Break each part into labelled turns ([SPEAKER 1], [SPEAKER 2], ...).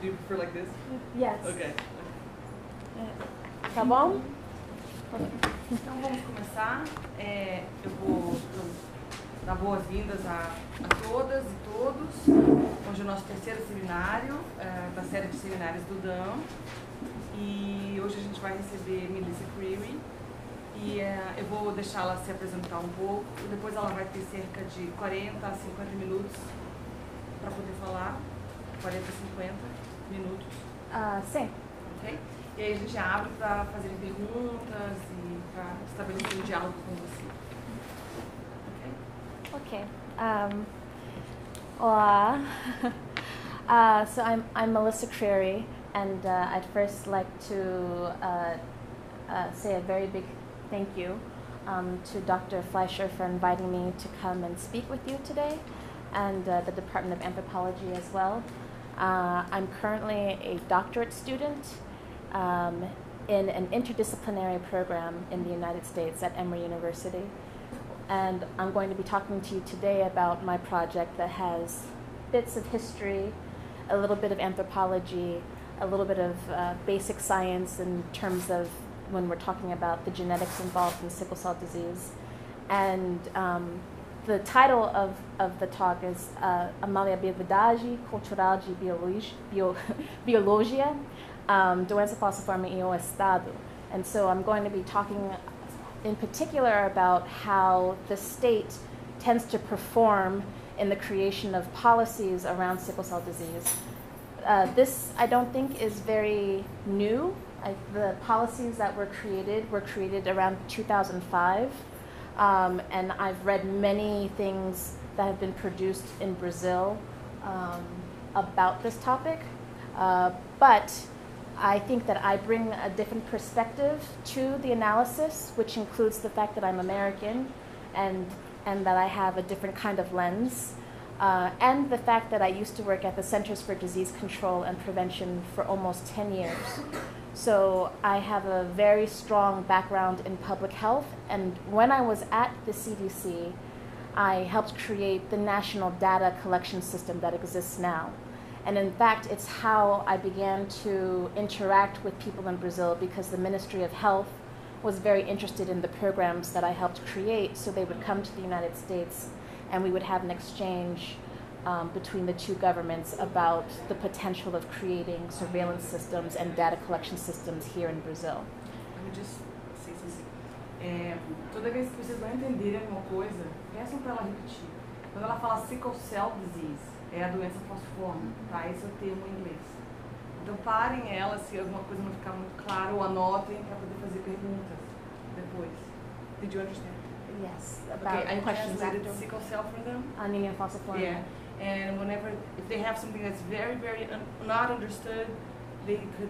[SPEAKER 1] Do you prefer like this?
[SPEAKER 2] Yes.
[SPEAKER 1] Okay.
[SPEAKER 2] Tá bom?
[SPEAKER 1] Então vamos começar. Eu vou dar boas-vindas a todas e todos. Hoje é o nosso terceiro seminário da série de seminários do DAM. E hoje a gente vai receber Melissa Creary. E eu vou deixá-la se apresentar um pouco. E depois ela vai ter cerca de 40 a 50 minutos para poder falar. 40 a 50 minutos.
[SPEAKER 2] Sim.
[SPEAKER 1] Ok? E aí a gente abre para fazerem perguntas e para estabelecer um diálogo com você.
[SPEAKER 2] Ok. Olá. So I'm Melissa Creary, and I'd first like to say a very big thank you to Dr. Fleischer for inviting me to come and speak with you today, and the Department of Anthropology as well. I'm currently a doctorate student in an interdisciplinary program in the United States at Emory University. And I'm going to be talking to you today about my project that has bits of history, a little bit of anthropology, a little bit of basic science in terms of when we're talking about the genetics involved in sickle cell disease. And the title of the talk is maleabilidade cultural de biologia, doença falciforme e o Estado. And so I'm going to be talking in particular about how the state tends to perform in the creation of policies around sickle cell disease. This, I don't think, is very new. The policies that were created around 2005. And I've read many things that have been produced in Brazil about this topic. But I think that I bring a different perspective to the analysis, which includes the fact that I'm American and that I have a different kind of lens, and the fact that I used to work at the Centers for Disease Control and Prevention for almost 10 years. So I have a very strong background in public health, and when I was at the CDC, I helped create the national data collection system that exists now. And in fact, it's how I began to interact with people in Brazil, because the Ministry of Health was very interested in the programs that I helped create, so they would come to the United States and we would have an exchange between the two governments about the potential of creating surveillance systems and data collection systems here in Brazil.
[SPEAKER 1] Let me just say something. Toda vez que vocês não entenderem alguma coisa, peçam para ela repetir. Quando ela fala sickle cell disease, é a doença falciforme, tá? Esse é o termo em inglês. Então parem ela se alguma coisa não ficar muito clara, ou anotem para poder fazer perguntas depois. Did you understand?
[SPEAKER 2] Yes. About
[SPEAKER 1] okay, I
[SPEAKER 2] questions
[SPEAKER 1] translated
[SPEAKER 2] after.
[SPEAKER 1] Sickle cell for them.
[SPEAKER 2] Anemia falciforme.
[SPEAKER 1] Yeah. And whenever, if they have something that's very, very not understood, they could,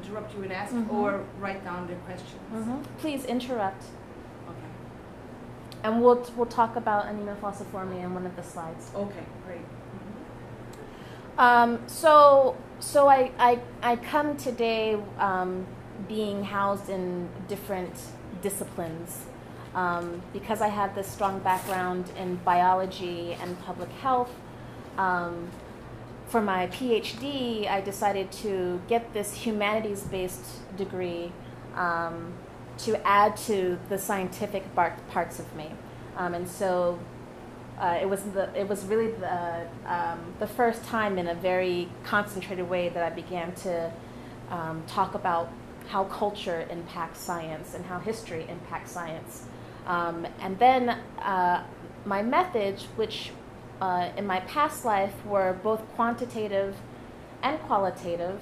[SPEAKER 1] interrupt you and ask, or write down their questions.
[SPEAKER 2] Please interrupt.
[SPEAKER 1] Okay.
[SPEAKER 2] And we'll talk about anemia falciforme in one of the slides.
[SPEAKER 1] Okay, great.
[SPEAKER 2] So I come today being housed in different disciplines. Because I have this strong background in biology and public health, for my PhD, I decided to get this humanities-based degree to add to the scientific parts of me. And so it was really the first time in a very concentrated way that I began to talk about how culture impacts science and how history impacts science. And then my methods, which in my past life were both quantitative and qualitative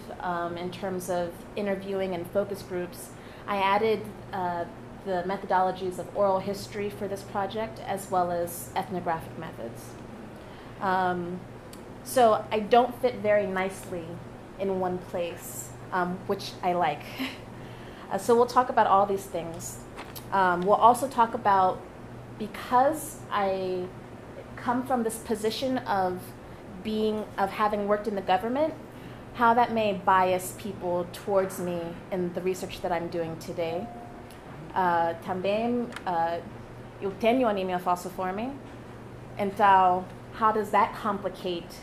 [SPEAKER 2] in terms of interviewing and focus groups, I added the methodologies of oral history for this project, as well as ethnographic methods. So I don't fit very nicely in one place, which I like. So we'll talk about all these things. We'll also talk about, because I come from this position of having worked in the government, how that may bias people towards me in the research that I'm doing today. Também eu tenho anemia falciforme, então how does that complicate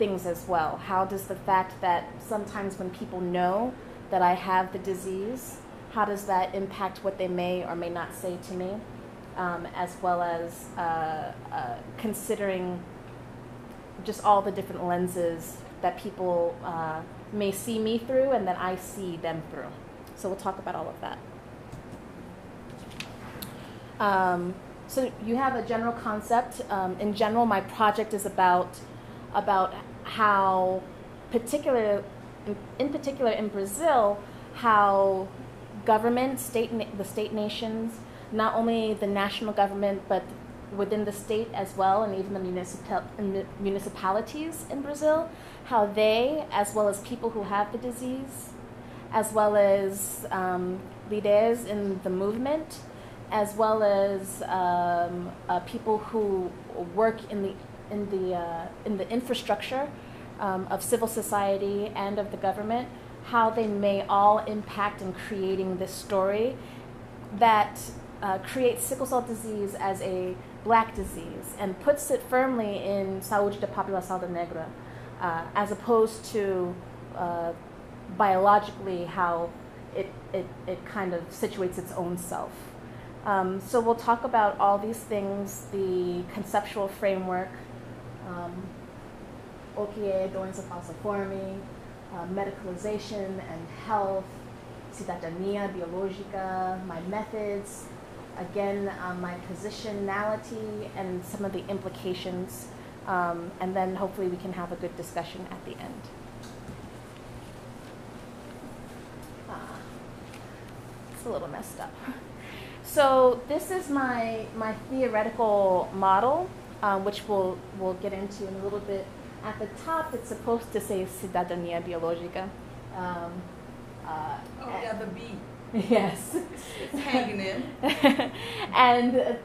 [SPEAKER 2] things as well. How does the fact that sometimes when people know that I have the disease, how does that impact what they may or may not say to me, as well as considering just all the different lenses that people may see me through and that I see them through. So we'll talk about all of that. So you have a general concept. In general, my project is about how, in particular in Brazil, how government, the state nations, not only the national government, but within the state as well, and even the municipalities in Brazil, how they, as well as people who have the disease, as well as leaders in the movement, as well as people who work in the infrastructure of civil society and of the government, how they may all impact in creating this story that creates sickle cell disease as a Black disease and puts it firmly in saúde da população negra, as opposed to biologically how it kind of situates its own self. So we'll talk about all these things, the conceptual framework, o que é doença falciforme, medicalization and health, cidadania biológica, my methods, again, my positionality and some of the implications, and then hopefully we can have a good discussion at the end. It's a little messed up. So this is my theoretical model, which we'll get into in a little bit. At the top, it's supposed to say cidadania biológica.
[SPEAKER 1] The B.
[SPEAKER 2] Yes.
[SPEAKER 1] It's hanging in.
[SPEAKER 2] And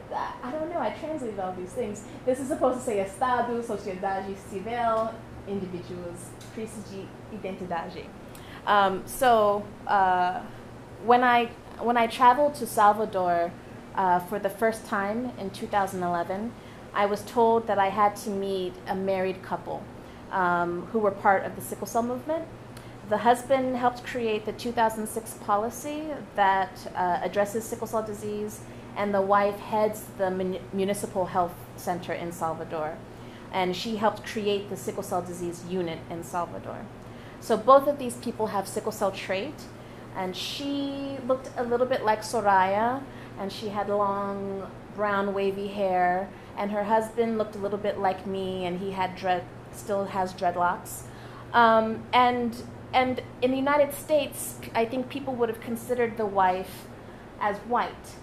[SPEAKER 2] I don't know, I translated all these things. This is supposed to say Estado, sociedade civil, individuos, crise de identidade. So when I traveled to Salvador for the first time in 2011, I was told that I had to meet a married couple who were part of the sickle cell movement. The husband helped create the 2006 policy that addresses sickle cell disease, and the wife heads the municipal health center in Salvador. And she helped create the sickle cell disease unit in Salvador. So both of these people have sickle cell trait, and she looked a little bit like Soraya, and she had long brown wavy hair, and her husband looked a little bit like me, and he had still has dreadlocks. And in the United States, I think people would have considered the wife as white.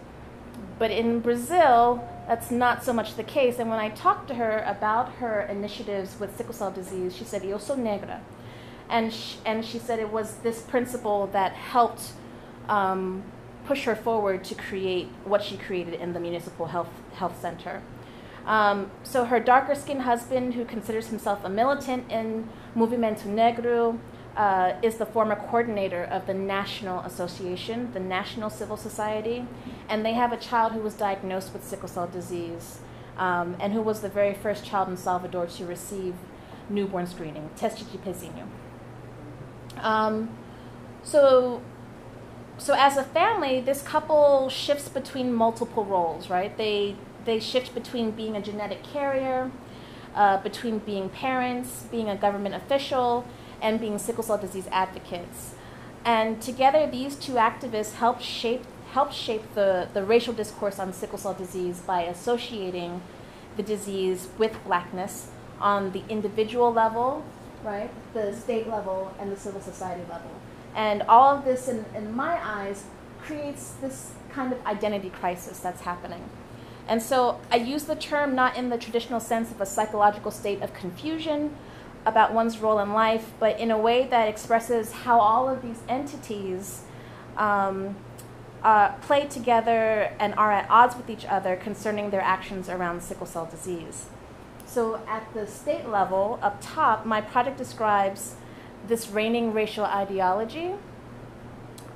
[SPEAKER 2] But in Brazil, that's not so much the case. And when I talked to her about her initiatives with sickle cell disease, she said, "Eu sou negra." And she said it was this principle that helped push her forward to create what she created in the municipal health center. So her darker-skinned husband, who considers himself a militant in Movimento Negro, is the former coordinator of the National Association, the National Civil Society, and they have a child who was diagnosed with sickle cell disease, and who was the very first child in Salvador to receive newborn screening, teste de pezinho. So as a family, this couple shifts between multiple roles, right? They shift between being a genetic carrier, between being parents, being a government official, and being sickle cell disease advocates. And together, these two activists help shape the racial discourse on sickle cell disease by associating the disease with Blackness on the individual level, right, the state level, and the civil society level. And all of this, in my eyes, creates this kind of identity crisis that's happening. And so I use the term not in the traditional sense of a psychological state of confusion about one's role in life, but in a way that expresses how all of these entities play together and are at odds with each other concerning their actions around sickle cell disease. So at the state level, up top, my project describes this reigning racial ideology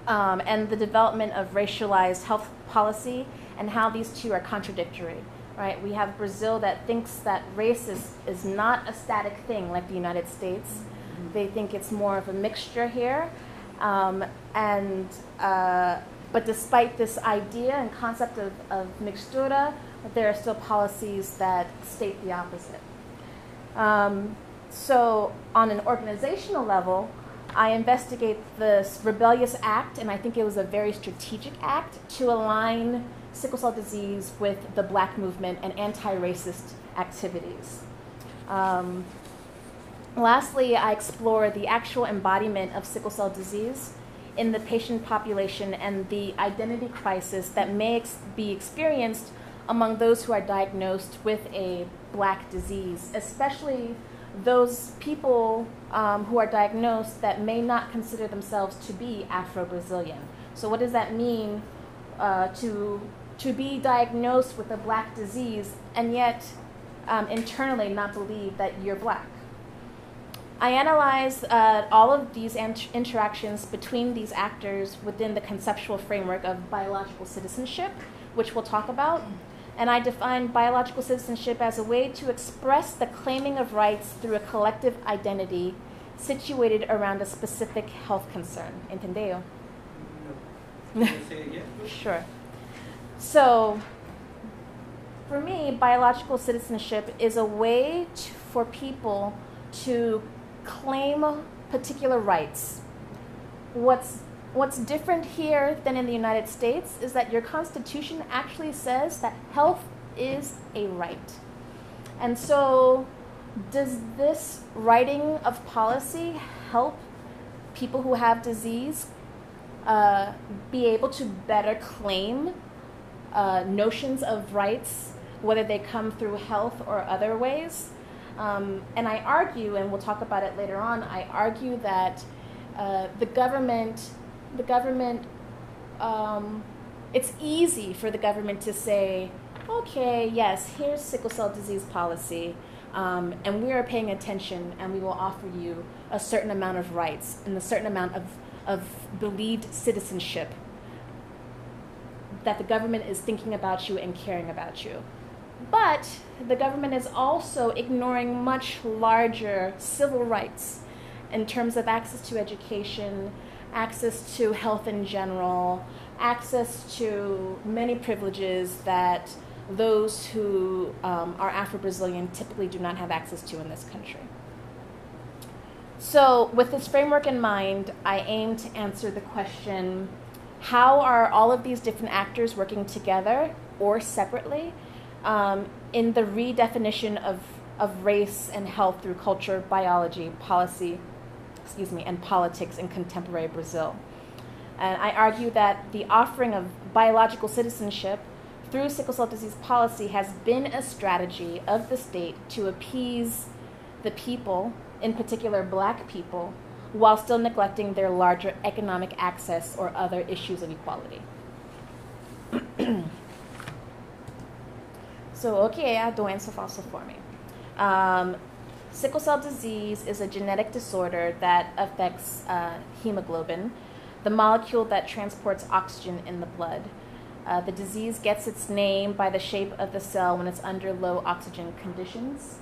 [SPEAKER 2] and the development of racialized health policy and how these two are contradictory. right? We have Brazil that thinks that race is not a static thing like the United States. They think it's more of a mixture here. But despite this idea and concept of mixtura, there are still policies that state the opposite. So on an organizational level, I investigate this rebellious act, and I think it was a very strategic act, to align sickle cell disease with the Black movement and anti-racist activities. Lastly, I explore the actual embodiment of sickle cell disease in the patient population and the identity crisis that may be experienced among those who are diagnosed with a Black disease, especially those people who are diagnosed that may not consider themselves to be Afro-Brazilian. So what does that mean to be diagnosed with a Black disease and yet internally not believe that you're Black? I analyze all of these interactions between these actors within the conceptual framework of biological citizenship, which we'll talk about. And I define biological citizenship as a way to express the claiming of rights through a collective identity situated around a specific health concern. Entendeu?
[SPEAKER 3] No. Can you say it again?
[SPEAKER 2] Sure. So, for me, biological citizenship is a way for people to claim particular rights. What's different here than in the United States is that your Constitution actually says that health is a right. And so, does this writing of policy help people who have disease be able to better claim notions of rights, whether they come through health or other ways? And I argue, and we'll talk about it later on, I argue that the government, it's easy for the government to say, okay, yes, here's sickle cell disease policy, and we are paying attention, and we will offer you a certain amount of rights and a certain amount of believed citizenship that the government is thinking about you and caring about you. But the government is also ignoring much larger civil rights in terms of access to education, access to health in general, access to many privileges that those who are Afro-Brazilian typically do not have access to in this country. So with this framework in mind, I aim to answer the question, how are all of these different actors working together or separately in the redefinition of race and health through culture, biology, policy, and politics in contemporary Brazil? And I argue that the offering of biological citizenship through sickle cell disease policy has been a strategy of the state to appease the people, in particular Black people, while still neglecting their larger economic access or other issues of equality. So, o que é a doença falciforme? Sickle cell disease is a genetic disorder that affects hemoglobin, the molecule that transports oxygen in the blood. The disease gets its name by the shape of the cell when it's under low oxygen conditions.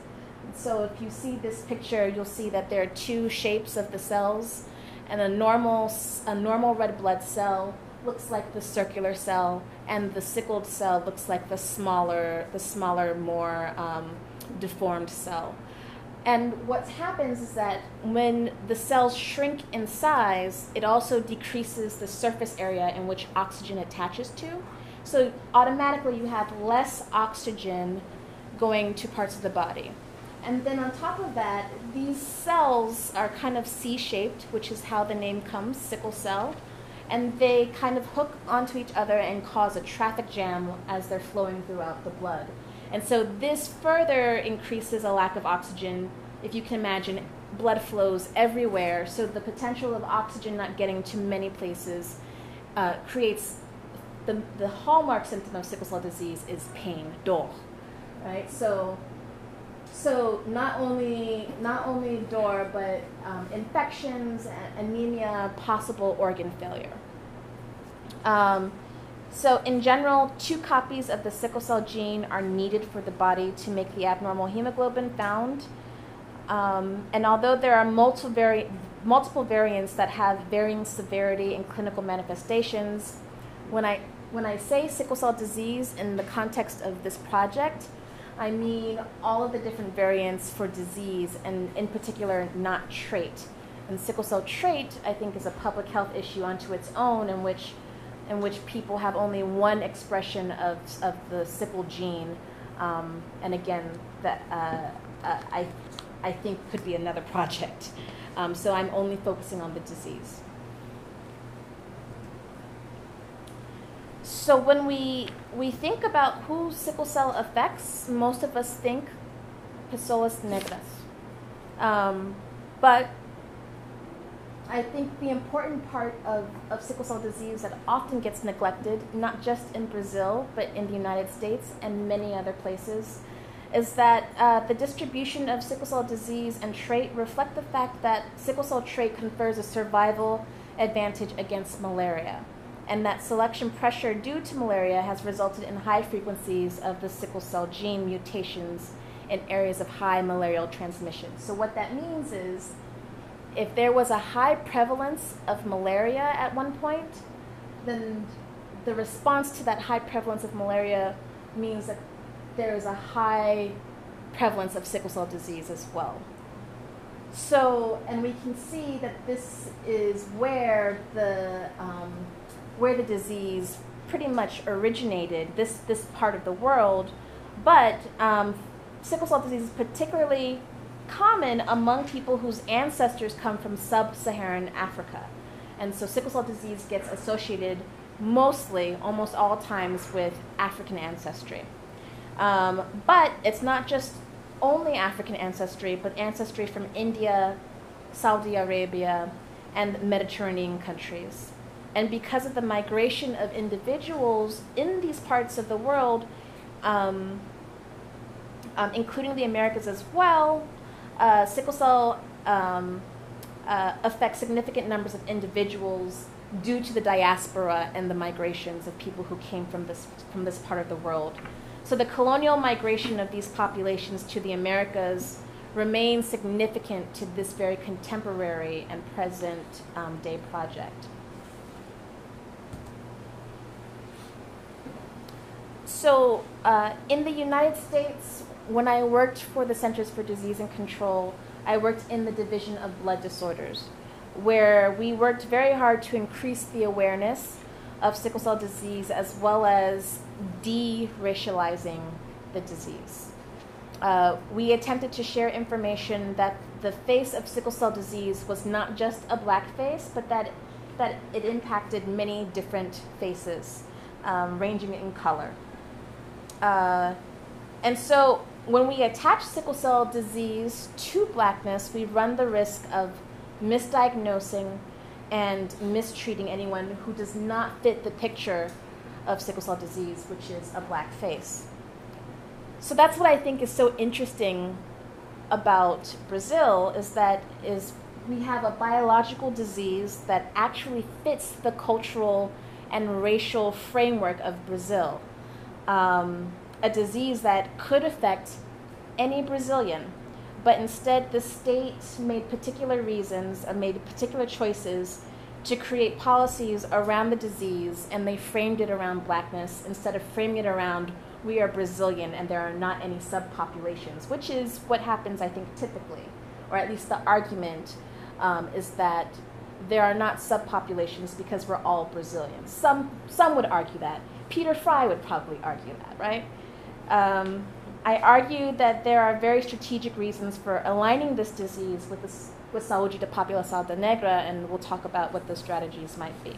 [SPEAKER 2] So if you see this picture, you'll see that there are two shapes of the cells, and a normal red blood cell looks like the circular cell, and the sickled cell looks like the smaller, more deformed cell. And what happens is that when the cells shrink in size, it also decreases the surface area in which oxygen attaches to. So automatically you have less oxygen going to parts of the body. And then on top of that, these cells are kind of C-shaped, which is how the name comes, sickle cell. And they kind of hook onto each other and cause a traffic jam as they're flowing throughout the blood. And so this further increases a lack of oxygen. If you can imagine, blood flows everywhere, so the potential of oxygen not getting to many places creates the hallmark symptom of sickle cell disease is pain, dor, right? So not only dor, but infections, anemia, possible organ failure. So in general, 2 copies of the sickle cell gene are needed for the body to make the abnormal hemoglobin found. And although there are multiple variants that have varying severity and clinical manifestations, when I say sickle cell disease in the context of this project, I mean all of the different variants for disease, and in particular not trait. And sickle cell trait, I think, is a public health issue unto its own, in which people have only one expression of the sickle gene, and again, that I think could be another project. So I'm only focusing on the disease. So when we think about who sickle cell affects, most of us think personas negras. But I think the important part of sickle cell disease that often gets neglected, not just in Brazil, but in the United States and many other places, is that the distribution of sickle cell disease and trait reflect the fact that sickle cell trait confers a survival advantage against malaria, and that selection pressure due to malaria has resulted in high frequencies of the sickle cell gene mutations in areas of high malarial transmission. So what that means is, if there was a high prevalence of malaria at one point, then the response to that high prevalence of malaria means that there is a high prevalence of sickle cell disease as well. So, and we can see that this is where the disease pretty much originated, this part of the world, but sickle cell disease is particularly common among people whose ancestors come from sub-Saharan Africa. And so sickle cell disease gets associated mostly, almost all times, with African ancestry. But it's not just only African ancestry, but ancestry from India, Saudi Arabia, and Mediterranean countries. And because of the migration of individuals in these parts of the world, including the Americas as well, sickle cell affects significant numbers of individuals due to the diaspora and the migrations of people who came from this part of the world. So the colonial migration of these populations to the Americas remains significant to this very contemporary and present day project. So in the United States, when I worked for the Centers for Disease and Control, I worked in the Division of Blood Disorders, where we worked very hard to increase the awareness of sickle cell disease as well as de-racializing the disease. We attempted to share information that the face of sickle cell disease was not just a black face, but that it impacted many different faces, ranging in color. And so when we attach sickle cell disease to blackness, we run the risk of misdiagnosing and mistreating anyone who does not fit the picture of sickle cell disease, which is a black face. So that's what I think is so interesting about Brazil, is we have a biological disease that actually fits the cultural and racial framework of Brazil. A disease that could affect any Brazilian, but instead the state made particular choices to create policies around the disease, and they framed it around blackness instead of framing it around we are Brazilian and there are not any subpopulations, which is what happens, I think, typically, or at least the argument is that there are not subpopulations because we're all Brazilians. Some would argue that. Peter Fry would probably argue that, right? I argue that there are very strategic reasons for aligning this disease with Saúde da População Negra, and we'll talk about what those strategies might be.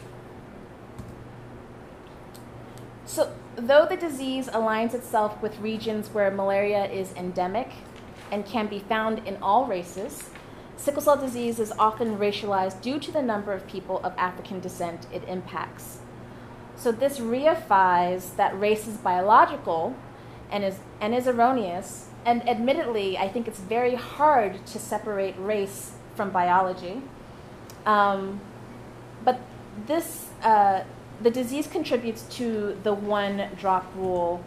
[SPEAKER 2] So, though the disease aligns itself with regions where malaria is endemic and can be found in all races, sickle cell disease is often racialized due to the number of people of African descent it impacts. So this reifies that race is biological and is erroneous, and admittedly, I think it's very hard to separate race from biology. But this the disease contributes to the one-drop rule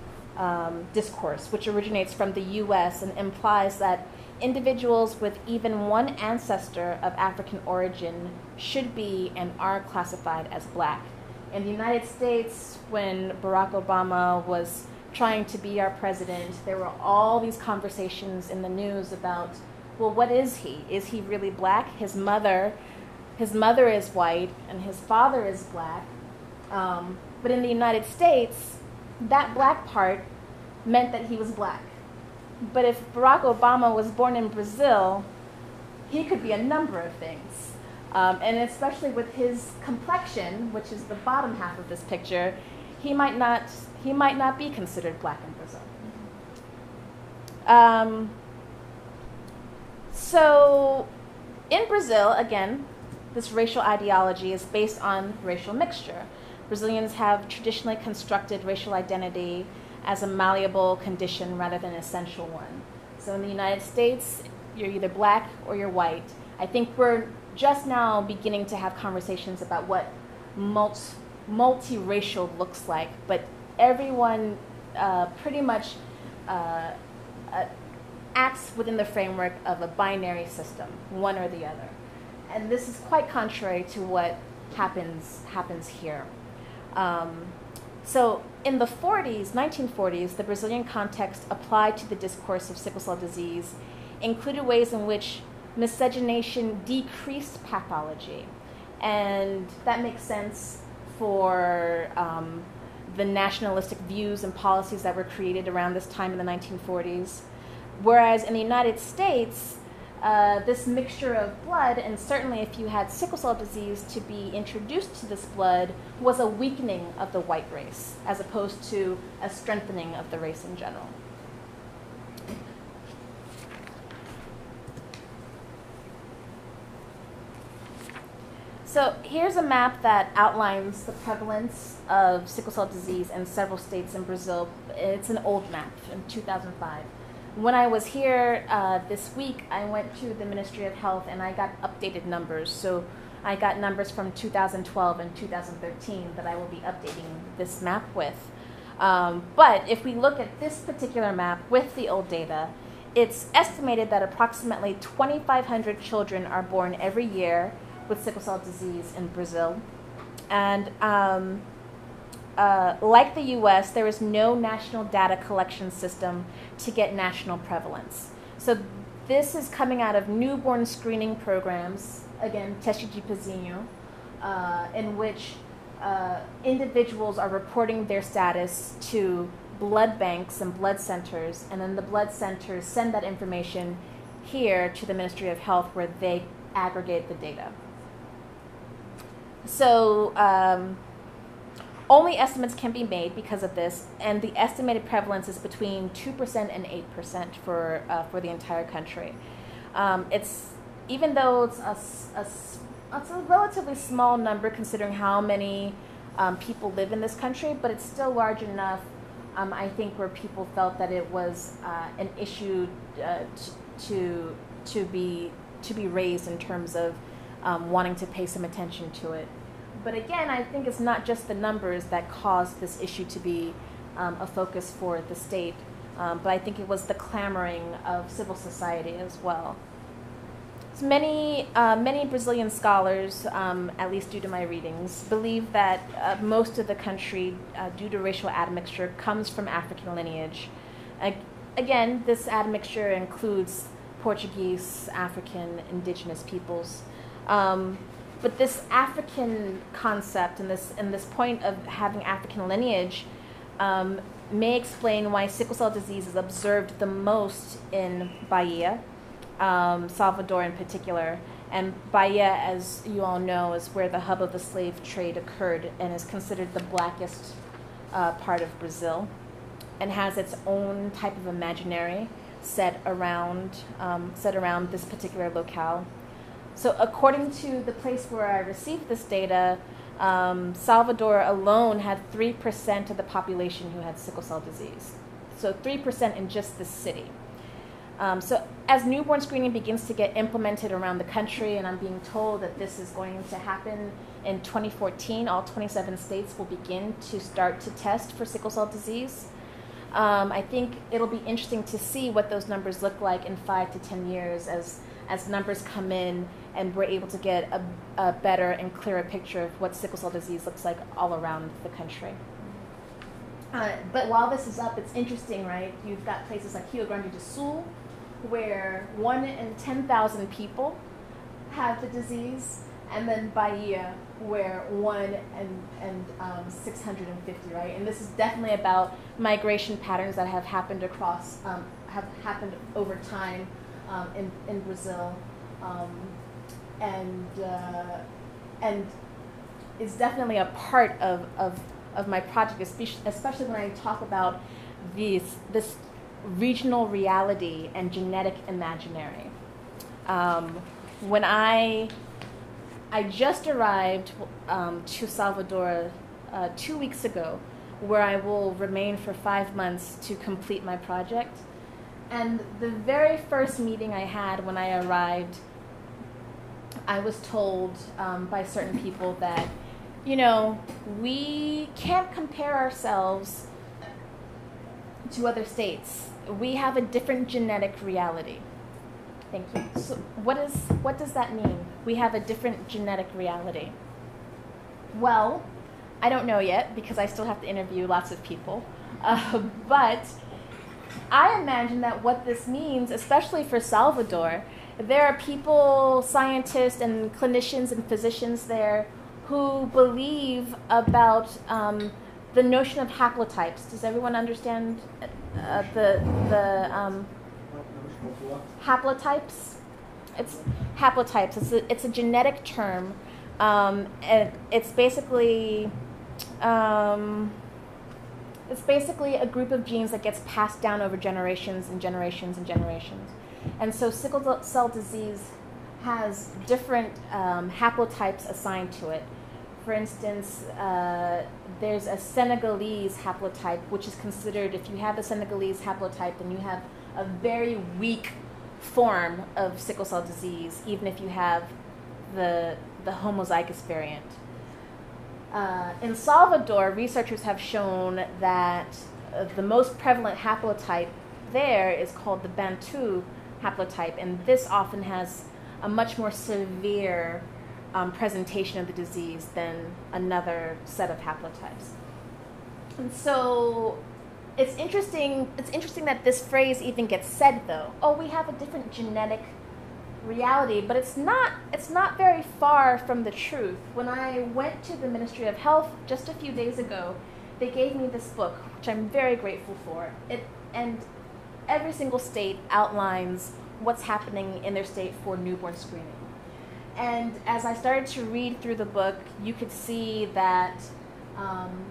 [SPEAKER 2] discourse, which originates from the U.S. and implies that individuals with even one ancestor of African origin should be and are classified as black. In the United States, when Barack Obama was trying to be our president, there were all these conversations in the news about, well, what is he? Is he really black? His mother is white and his father is black. But in the United States, that black part meant that he was black. But if Barack Obama was born in Brazil, he could be a number of things. And especially with his complexion, which is the bottom half of this picture, he might not be considered black in Brazil. So in Brazil, again, this racial ideology is based on racial mixture. Brazilians have traditionally constructed racial identity as a malleable condition rather than an essential one. So in the United States, you're either black or you're white. I think we're just now beginning to have conversations about what multiracial looks like, but everyone pretty much acts within the framework of a binary system, one or the other. And this is quite contrary to what happens here. So in the 1940s, the Brazilian context applied to the discourse of sickle cell disease included ways in which miscegenation decreased pathology. And that makes sense for the nationalistic views and policies that were created around this time in the 1940s. Whereas in the United States, this mixture of blood, and certainly if you had sickle cell disease to be introduced to this blood, was a weakening of the white race, as opposed to a strengthening of the race in general. So here's a map that outlines the prevalence of sickle cell disease in several states in Brazil. It's an old map from 2005. When I was here this week, I went to the Ministry of Health and I got updated numbers. So I got numbers from 2012 and 2013 that I will be updating this map with. But if we look at this particular map with the old data, it's estimated that approximately 2,500 children are born every year with sickle cell disease in Brazil. And like the US, there is no national data collection system to get national prevalence. So this is coming out of newborn screening programs, again, teste de pezinho, in which individuals are reporting their status to blood banks and blood centers, and then the blood centers send that information here to the Ministry of Health where they aggregate the data. So only estimates can be made because of this, and the estimated prevalence is between 2% and 8% for the entire country. Even though it's a relatively small number considering how many people live in this country, but it's still large enough, I think, where people felt that it was an issue to be raised in terms of wanting to pay some attention to it. But again, I think it's not just the numbers that caused this issue to be a focus for the state, but I think it was the clamoring of civil society as well. So many Brazilian scholars, at least due to my readings, believe that most of the country, due to racial admixture, comes from African lineage. Again, this admixture includes Portuguese, African, indigenous peoples. But this African concept and this point of having African lineage may explain why sickle cell disease is observed the most in Bahia, Salvador in particular. And Bahia, as you all know, is where the hub of the slave trade occurred and is considered the blackest part of Brazil, and has its own type of imaginary set around this particular locale. So according to the place where I received this data, Salvador alone had 3% of the population who had sickle cell disease. So 3% in just this city. So as newborn screening begins to get implemented around the country, and I'm being told that this is going to happen in 2014, all 27 states will begin to start to test for sickle cell disease. I think it'll be interesting to see what those numbers look like in 5 to 10 years as numbers come in and we're able to get a better and clearer picture of what sickle cell disease looks like all around the country. But while this is up, it's interesting, right? You've got places like Rio Grande do Sul, where 1 in 10,000 people have the disease, and then Bahia, where 1 in 650, right? And this is definitely about migration patterns that have happened across, have happened over time in Brazil, and is definitely a part of my project, especially when I talk about this regional reality and genetic imaginary. When I just arrived to Salvador 2 weeks ago, where I will remain for 5 months to complete my project. And the very first meeting I had when I arrived, I was told by certain people that, you know, we can't compare ourselves to other states. We have a different genetic reality. Thank you. So what does that mean? We have a different genetic reality. Well, I don't know yet because I still have to interview lots of people. But I imagine that what this means, especially for Salvador, there are people, scientists and clinicians and physicians there who believe about the notion of haplotypes. Does everyone understand the haplotypes? It's haplotypes. It's a genetic term. And it's basically a group of genes that gets passed down over generations and generations and generations. And so sickle cell disease has different haplotypes assigned to it. For instance, there's a Senegalese haplotype, which is considered, if you have a Senegalese haplotype, then you have a very weak form of sickle cell disease, even if you have the homozygous variant. In Salvador, researchers have shown that the most prevalent haplotype there is called the Bantu haplotype, and this often has a much more severe presentation of the disease than another set of haplotypes. And so it's interesting that this phrase even gets said, though. Oh, we have a different genetic reality, but it's not very far from the truth. When I went to the Ministry of Health just a few days ago, they gave me this book, which I'm very grateful for. And every single state outlines what's happening in their state for newborn screening. And as I started to read through the book, you could see that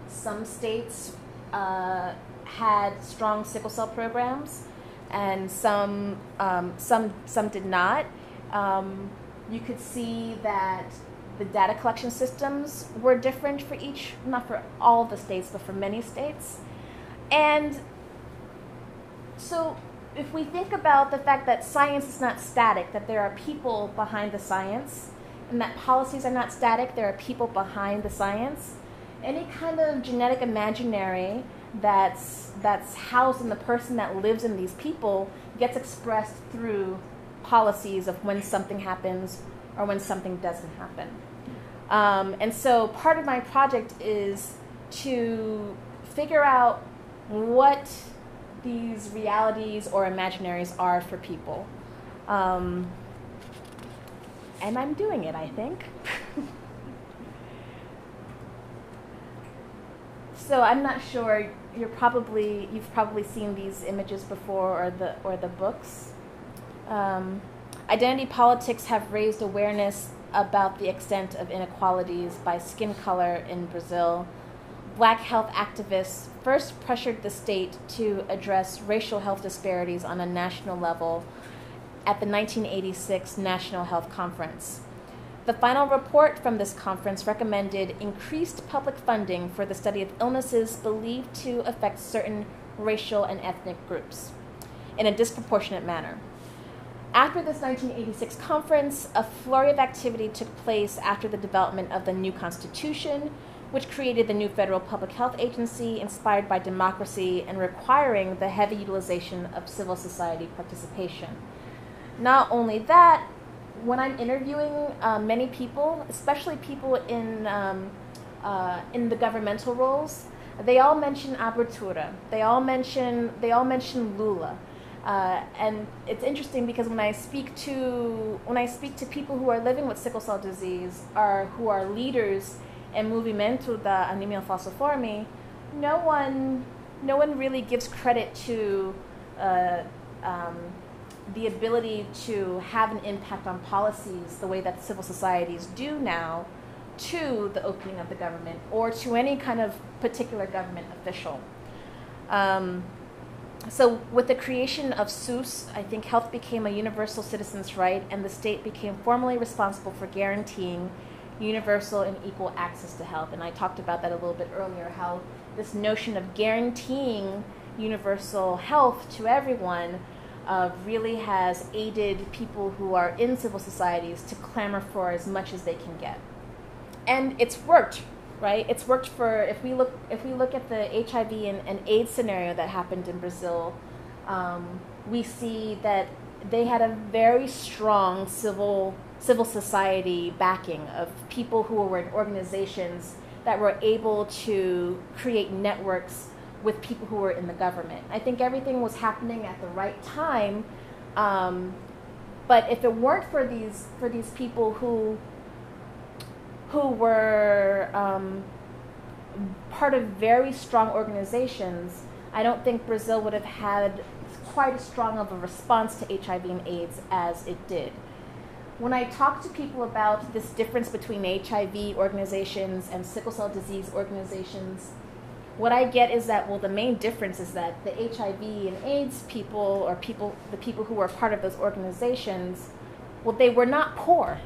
[SPEAKER 2] some states had strong sickle cell programs, and some did not. You could see that the data collection systems were different for each, not for all of the states, but for many states. And so if we think about the fact that science is not static, that there are people behind the science, and that policies are not static, there are people behind the science, any kind of genetic imaginary that's housed in the person that lives in these people gets expressed through policies of when something happens or when something doesn't happen. And so part of my project is to figure out what these realities or imaginaries are for people. And I'm doing it, I think. So I'm not sure, you've probably seen these images before, or the books. Identity politics have raised awareness about the extent of inequalities by skin color in Brazil. Black health activists first pressured the state to address racial health disparities on a national level at the 1986 National Health Conference. The final report from this conference recommended increased public funding for the study of illnesses believed to affect certain racial and ethnic groups. in a disproportionate manner. After this 1986 conference, a flurry of activity took place after the development of the new Constitution, which created the new federal public health agency inspired by democracy and requiring the heavy utilization of civil society participation. Not only that, when I'm interviewing many people, especially people in the governmental roles, they all mention abertura. They all mention Lula. And it's interesting because when I speak to people who are living with sickle cell disease or who are leaders in movimento da anemia falciforme, no one really gives credit to the ability to have an impact on policies the way that civil societies do now to the opening of the government or to any kind of particular government official. So with the creation of SUS, I think health became a universal citizen's right, and the state became formally responsible for guaranteeing universal and equal access to health. And I talked about that a little bit earlier, how this notion of guaranteeing universal health to everyone really has aided people who are in civil societies to clamor for as much as they can get. And it's worked. Right? It's worked for, if we look at the HIV and AIDS scenario that happened in Brazil, we see that they had a very strong civil society backing of people who were in organizations that were able to create networks with people who were in the government. I think everything was happening at the right time, but if it weren't for these people who were part of very strong organizations, I don't think Brazil would have had quite as strong of a response to HIV and AIDS as it did. When I talk to people about this difference between HIV organizations and sickle cell disease organizations, what I get is that, well, the main difference is that the HIV and AIDS people, or the people who were part of those organizations, well, they were not poor.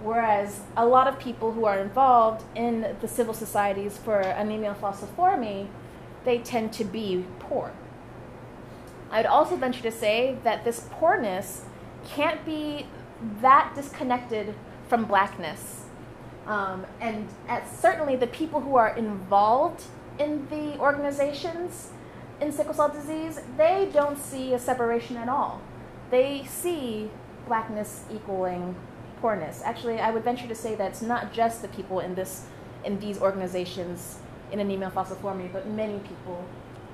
[SPEAKER 2] Whereas a lot of people who are involved in the civil societies for anemia falciforme, they tend to be poor. I'd also venture to say that this poorness can't be that disconnected from blackness. And certainly the people who are involved in the organizations in sickle cell disease, they don't see a separation at all. They see blackness equaling poorness. Actually, I would venture to say that it's not just the people in these organizations in anemia falciforme, but many people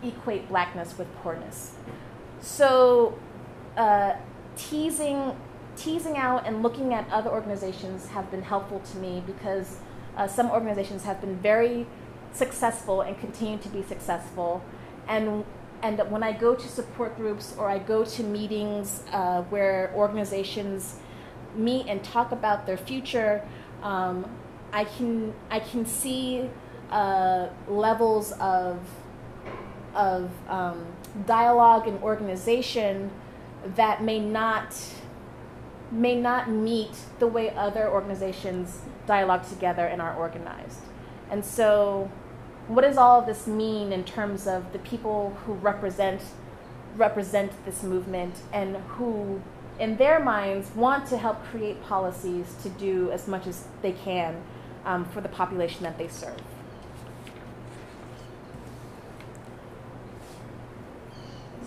[SPEAKER 2] equate blackness with poorness. So teasing out and looking at other organizations have been helpful to me because some organizations have been very successful and continue to be successful. And when I go to support groups or I go to meetings where organizations meet and talk about their future, I can see levels of dialogue and organization that may not meet the way other organizations dialogue together and are organized. And so, what does all of this mean in terms of the people who represent this movement and who, in their minds, want to help create policies to do as much as they can for the population that they serve?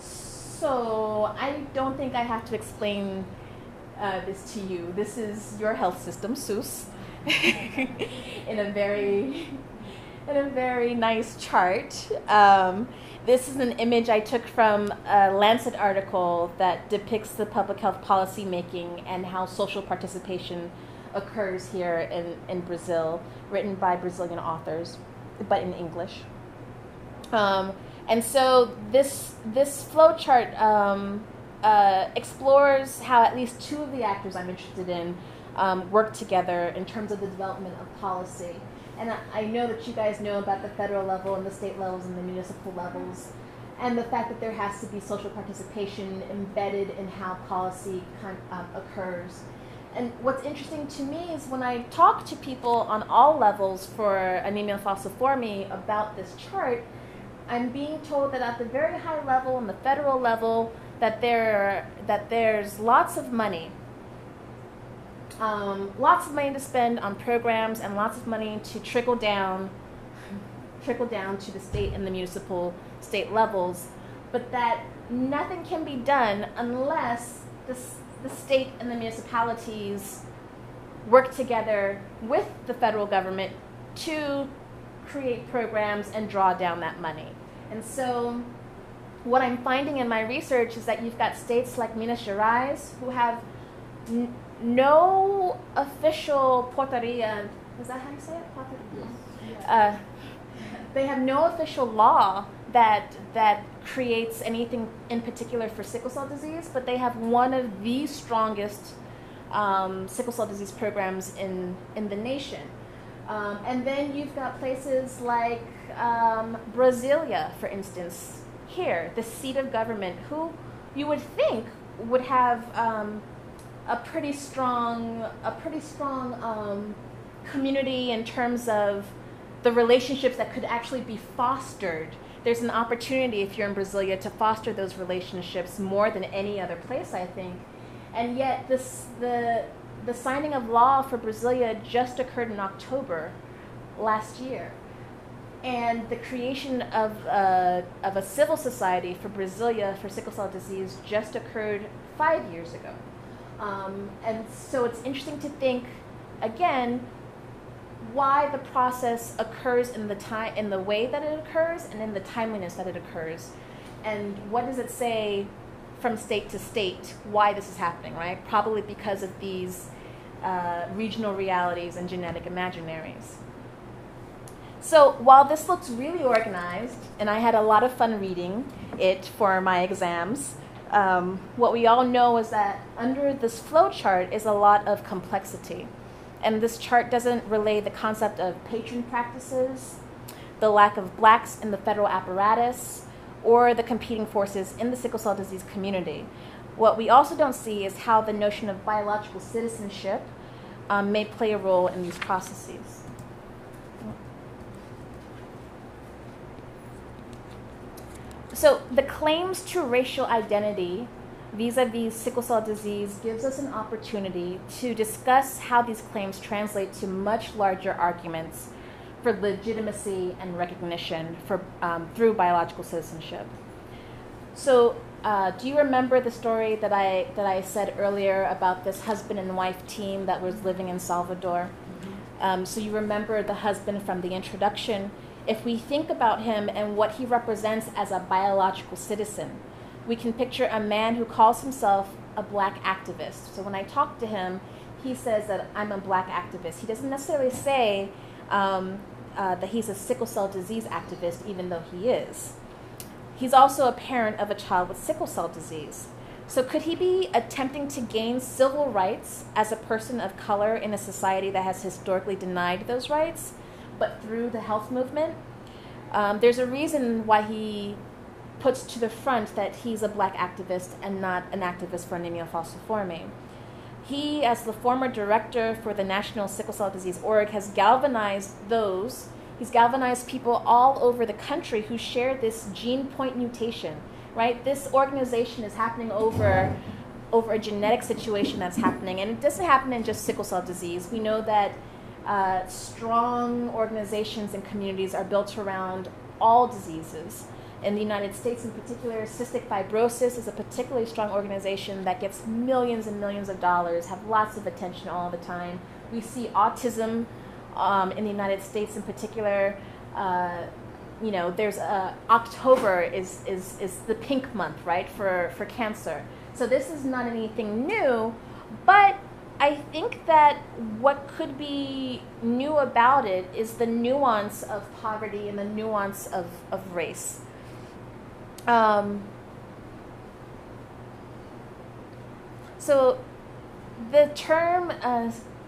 [SPEAKER 2] So I don't think I have to explain this to you. This is your health system, SUS, in a very nice chart. This is an image I took from a Lancet article that depicts the public health policy making and how social participation occurs here in Brazil, written by Brazilian authors, but in English. And so this flowchart explores how at least two of the actors I'm interested in work together in terms of the development of policy. And I know that you guys know about the federal level and the state levels and the municipal levels, and the fact that there has to be social participation embedded in how policy occurs. And what's interesting to me is when I talk to people on all levels for anemia falciforme about this chart, I'm being told that at the very high level, on the federal level, that there's lots of money to spend on programs and lots of money to trickle down to the state and the municipal state levels, but that nothing can be done unless the state and the municipalities work together with the federal government to create programs and draw down that money. And so what I'm finding in my research is that you've got states like Minas Gerais who have no official portaria. Is that how you say it? Portaria? They have no official law that creates anything in particular for sickle cell disease, but they have one of the strongest sickle cell disease programs in the nation. And then you've got places like Brasilia, for instance, here, the seat of government, who you would think would have a pretty strong community in terms of the relationships that could actually be fostered. There's an opportunity, if you're in Brasilia, to foster those relationships more than any other place, I think. And yet the signing of law for Brasilia just occurred in October last year. And the creation of a civil society for Brasilia for sickle cell disease just occurred 5 years ago. And so it's interesting to think, again, why the process occurs in the way that it occurs and in the timeliness that it occurs. And what does it say from state to state why this is happening, right? Probably because of these regional realities and genetic imaginaries. So while this looks really organized, and I had a lot of fun reading it for my exams, what we all know is that under this flow chart is a lot of complexity. And this chart doesn't relay the concept of patron practices, the lack of blacks in the federal apparatus, or the competing forces in the sickle cell disease community. What we also don't see is how the notion of biological citizenship may play a role in these processes. So the claims to racial identity vis-a-vis sickle cell disease gives us an opportunity to discuss how these claims translate to much larger arguments for legitimacy and recognition through biological citizenship. So do you remember the story that I said earlier about this husband and wife team that was living in Salvador? So you remember the husband from the introduction. If we think about him and what he represents as a biological citizen, we can picture a man who calls himself a black activist. So when I talk to him, he says that I'm a black activist. He doesn't necessarily say that he's a sickle cell disease activist, even though he is. He's also a parent of a child with sickle cell disease. So could he be attempting to gain civil rights as a person of color in a society that has historically denied those rights, but through the health movement? There's a reason why he puts to the front that he's a black activist and not an activist for anemia falciforme. He, as the former director for the National Sickle Cell Disease Org, has galvanized people all over the country who share this gene point mutation, right? This organization is happening over a genetic situation that's happening, and it doesn't happen in just sickle cell disease. We know that strong organizations and communities are built around all diseases. In the United States in particular, cystic fibrosis is a particularly strong organization that gets millions and millions of dollars, have lots of attention all the time. We see autism in the United States in particular. There's October is the pink month, right, for cancer. So this is not anything new, but I think that what could be new about it is the nuance of poverty and the nuance of race. So the term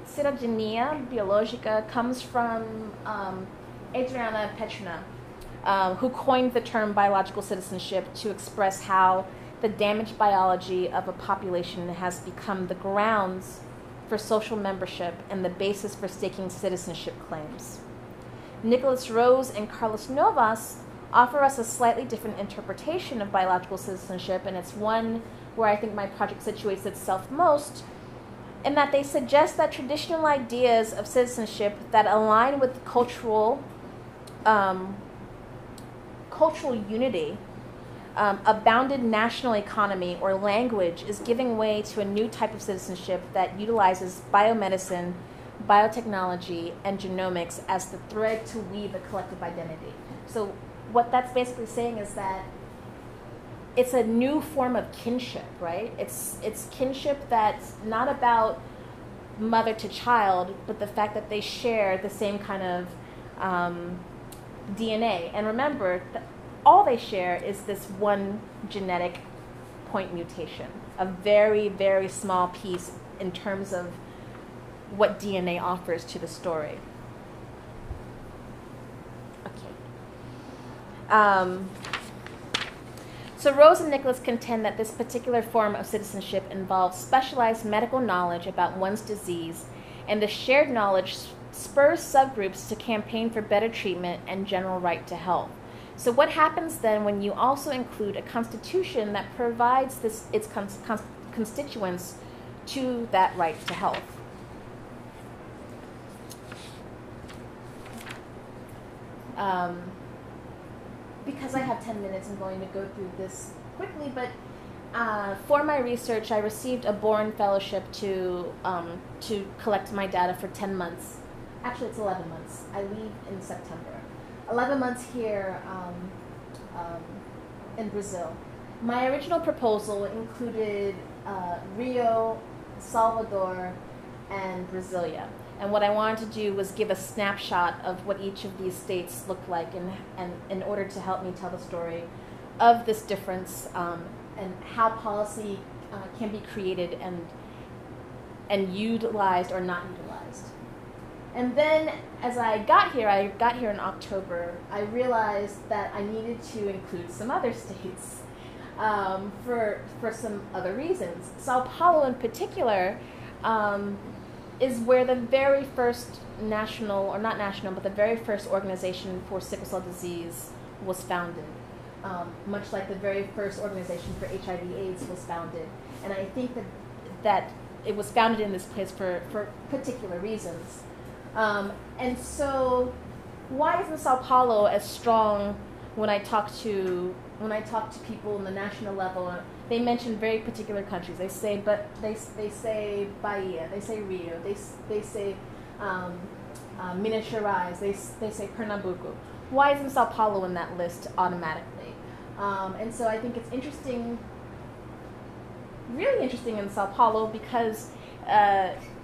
[SPEAKER 2] cidadania biologica comes from Adriana Petrina, who coined the term biological citizenship to express how the damaged biology of a population has become the grounds for social membership and the basis for staking citizenship claims. Nicholas Rose and Carlos Novas offer us a slightly different interpretation of biological citizenship, and it's one where I think my project situates itself most, in that they suggest that traditional ideas of citizenship that align with cultural unity, a bounded national economy or language is giving way to a new type of citizenship that utilizes biomedicine, biotechnology, and genomics as the thread to weave a collective identity. So what that's basically saying is that it's a new form of kinship, right? It's kinship that's not about mother to child, but the fact that they share the same kind of DNA. And remember, all they share is this one genetic point mutation, a very, very small piece in terms of what DNA offers to the story. Okay. So Rose and Nicholas contend that this particular form of citizenship involves specialized medical knowledge about one's disease, and the shared knowledge spurs subgroups to campaign for better treatment and general right to health. So what happens then when you also include a constitution that provides its constituents to that right to health? Because I have 10 minutes, I'm going to go through this quickly, but for my research, I received a Boren Fellowship to collect my data for 10 months. Actually, it's 11 months. I leave in September. 11 months here in Brazil. My original proposal included Rio, Salvador, and Brasilia. And what I wanted to do was give a snapshot of what each of these states looked like, and in order to help me tell the story of this difference and how policy can be created and utilized or not utilized. And then as I got here in October, I realized that I needed to include some other states for some other reasons. Sao Paulo in particular is where the very first national, or not national, but the very first organization for sickle cell disease was founded, much like the very first organization for HIV/AIDS was founded. And I think that it was founded in this place for particular reasons. And so why isn't Sao Paulo as strong when I talk to people in the national level? They mention very particular countries. They say say Bahia, they say Rio, they say Minas Gerais, they say Pernambuco. Why isn't Sao Paulo in that list automatically? And so I think it's interesting, really interesting in Sao Paulo, because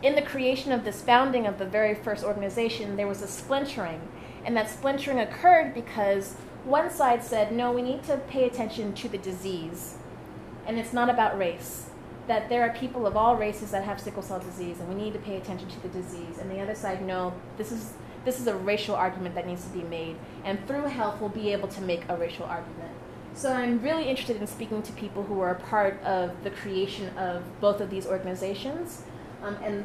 [SPEAKER 2] in the creation of this founding of the very first organization, there was a splintering. And that splintering occurred because one side said, no, we need to pay attention to the disease. And it's not about race, that there are people of all races that have sickle cell disease, and we need to pay attention to the disease. And the other side, no, this is a racial argument that needs to be made, and through health we'll be able to make a racial argument. So I'm really interested in speaking to people who are a part of the creation of both of these organizations, and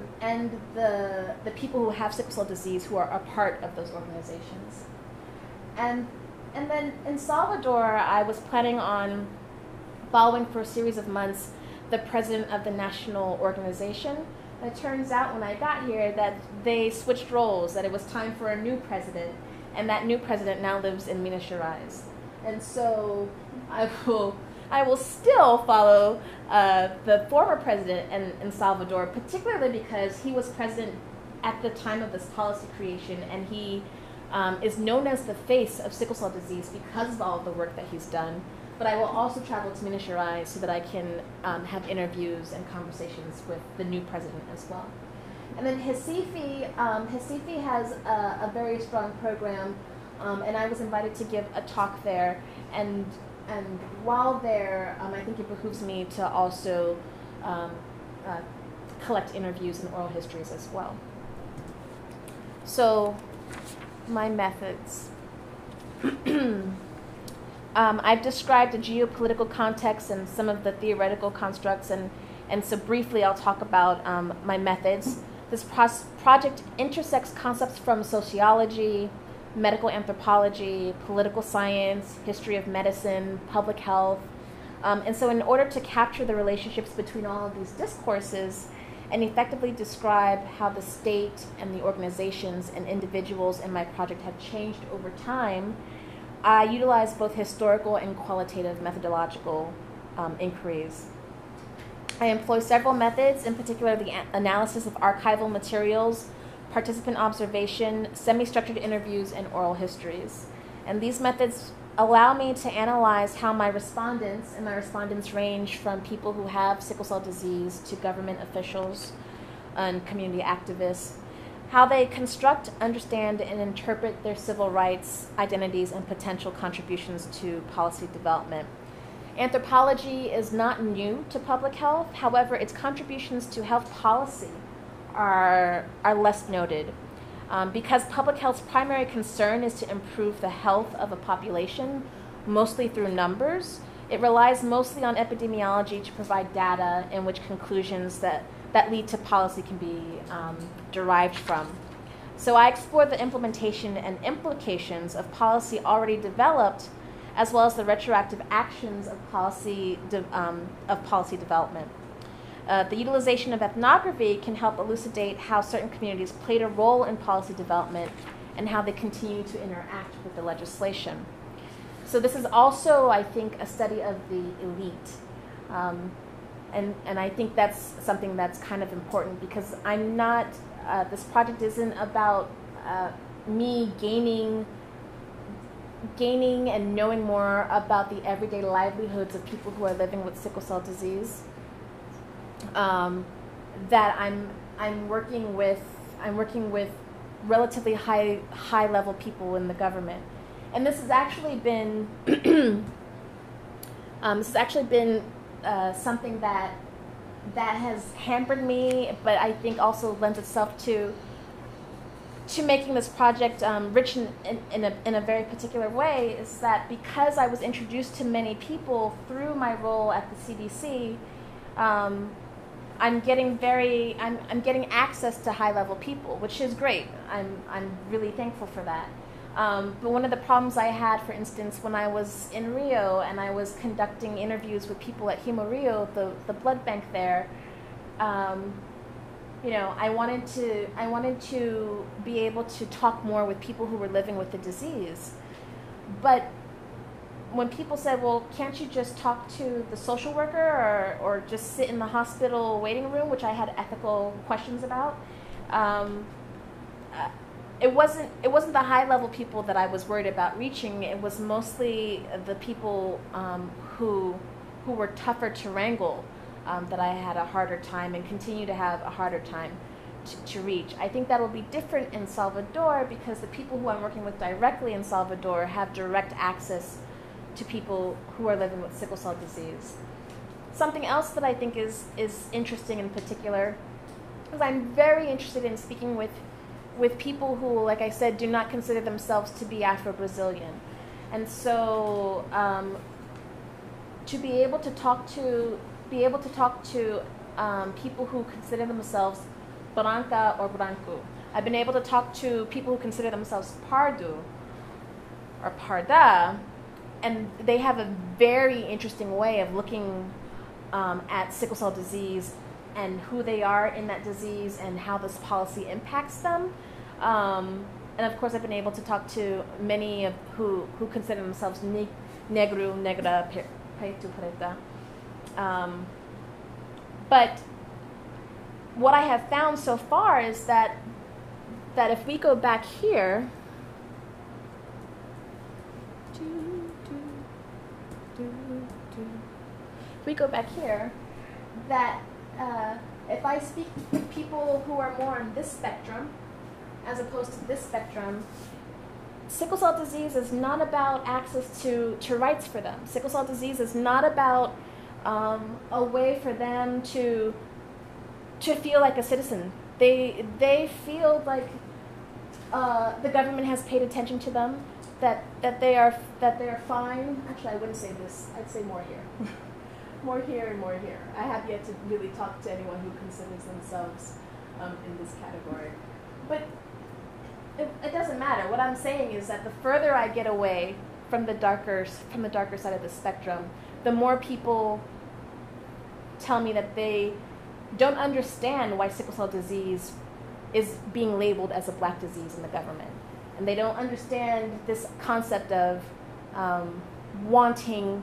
[SPEAKER 2] the people who have sickle cell disease who are a part of those organizations. And then in Salvador, I was planning on following for a series of months the president of the national organization. And it turns out when I got here that they switched roles, that it was time for a new president, and that new president now lives in Minas Gerais. And so I will still follow the former president in Salvador, particularly because he was president at the time of this policy creation, and he is known as the face of sickle cell disease because of all of the work that he's done. But I will also travel to Minas Gerais so that I can have interviews and conversations with the new president as well. And then Recife has a very strong program, and I was invited to give a talk there. And while there, I think it behooves me to also collect interviews and oral histories as well. So, my methods. I've described the geopolitical context and some of the theoretical constructs, and so briefly I'll talk about my methods. This project intersects concepts from sociology, medical anthropology, political science, history of medicine, public health. And so in order to capture the relationships between all of these discourses and effectively describe how the state and the organizations and individuals in my project have changed over time, I utilize both historical and qualitative methodological inquiries. I employ several methods, in particular the analysis of archival materials, participant observation, semi-structured interviews, and oral histories. And these methods allow me to analyze how my respondents, and my respondents range from people who have sickle cell disease to government officials and community activists, how they construct, understand, and interpret their civil rights, identities, and potential contributions to policy development. Anthropology is not new to public health. However, its contributions to health policy are less noted. Because public health's primary concern is to improve the health of a population, mostly through numbers, it relies mostly on epidemiology to provide data in which conclusions that lead to policy can be derived from. So I explore the implementation and implications of policy already developed, as well as the retroactive actions of policy development. The utilization of ethnography can help elucidate how certain communities played a role in policy development and how they continue to interact with the legislation. So this is also, I think, a study of the elite. And I think that's something that's kind of important because I'm not, this project isn't about me gaining and knowing more about the everyday livelihoods of people who are living with sickle cell disease. That I'm working with relatively high level people in the government, and this has actually been something that has hampered me, but I think also lends itself to making this project rich in a very particular way, is that because I was introduced to many people through my role at the CDC, I'm getting access to high-level people, which is great. I'm really thankful for that. But one of the problems I had, for instance, when I was in Rio and I was conducting interviews with people at Hemo Rio, the blood bank there, I wanted to be able to talk more with people who were living with the disease. But when people said, well, can't you just talk to the social worker or just sit in the hospital waiting room, which I had ethical questions about, it wasn't the high-level people that I was worried about reaching. It was mostly the people who were tougher to wrangle that I had a harder time and continue to have a harder time to reach. I think that will be different in Salvador because the people who I'm working with directly in Salvador have direct access to people who are living with sickle cell disease. Something else that I think is interesting in particular is I'm very interested in speaking with people who, like I said, do not consider themselves to be Afro-Brazilian. And so to be able to talk to people who consider themselves branca or branco. I've been able to talk to people who consider themselves pardo or parda, and they have a very interesting way of looking at sickle cell disease and who they are in that disease and how this policy impacts them. And of course, I've been able to talk to many of who consider themselves negro, negra, preto, preta. But what I have found so far is that if we go back here, that if I speak with people who are more on this spectrum, as opposed to this spectrum, sickle cell disease is not about access to rights for them. Sickle cell disease is not about a way for them to feel like a citizen. They feel like the government has paid attention to them, that they are fine. Actually, I wouldn't say this. I'd say more here. More here and more here. I have yet to really talk to anyone who considers themselves in this category. But it doesn't matter. What I'm saying is that the further I get away from the darker side of the spectrum, the more people tell me that they don't understand why sickle cell disease is being labeled as a black disease in the government. And they don't understand this concept of wanting